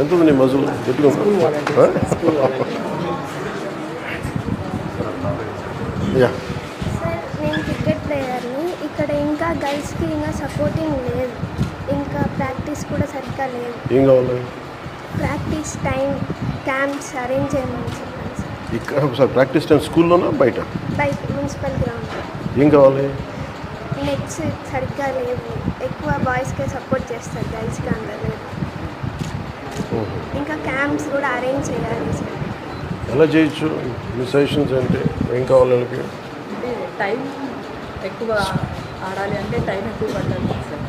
ఎంత ఉంది నీ మజు ఎట్లా యా సార్ నేను క్రికెట్ ప్లేయర్ని. ఇక్కడ ఇంకా గర్ల్స్కి ఇంకా సపోర్టింగ్ లేదు, ఇంకా ప్రాక్టీస్ కూడా సరిగ్గా లేదు. ఏం కావాలి? ప్రాక్టీస్ టైం క్యాంప్స్ అరేంజ్ చేయమని చెప్పాను సార్. ఇక్కడ ఒకసారి ప్రాక్టీస్ టైం స్కూల్లోనా బయట? బయట మున్సిపల్ గ్రౌండ్. ఏం కావాలి? నెట్స్ సరిగ్గా లేవు, ఎక్కువ బాయ్స్కే సపోర్ట్ చేస్తారు, గర్ల్స్కి అంత లేదు. ఇంకా క్యాంప్స్ కూడా అరేంజ్ చేయాలి సార్. ఎలా చేయొచ్చు? మీ సజెషన్స్ ఏంటి? ఏం కావాలి వాళ్ళకి? అంటే టైం ఎక్కువ ఆడాలి అంటే టైం ఎక్కువ పడుతుంది సార్.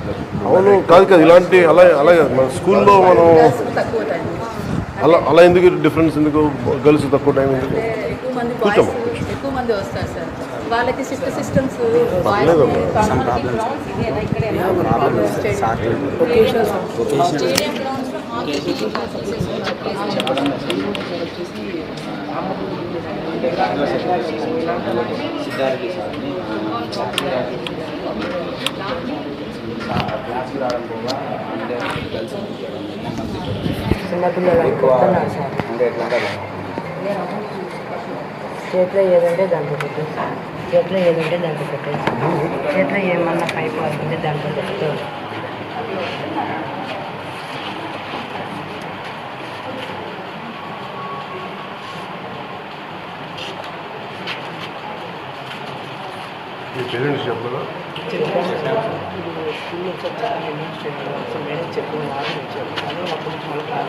అవును, కాదు ఇలాంటి అలాగే మన స్కూల్లో మనం తక్కువ టైం అలా ఎందుకు డిఫరెన్స్ ఎందుకు? గర్ల్స్ తక్కువ టైం ఎందుకు? అంటే ఎక్కువ మంది బాయ్స్ ఎక్కువ మంది వస్తారు సార్. వాళ్ళకి సిస్టమ్స్ చేతిలో ఏదంటే దాంట్లో పెట్టేసి, చేతిలో ఏదంటే దాంట్లో పెట్టేసి, చేతిలో ఏమన్నా పైపు వస్తుంటే దాంట్లో పెట్టు. పేరెంట్స్ చెప్పదా? స్కూల్లో చెప్పారు, మేడం చెప్పిన వాళ్ళు వచ్చారు, అదే అప్పుడు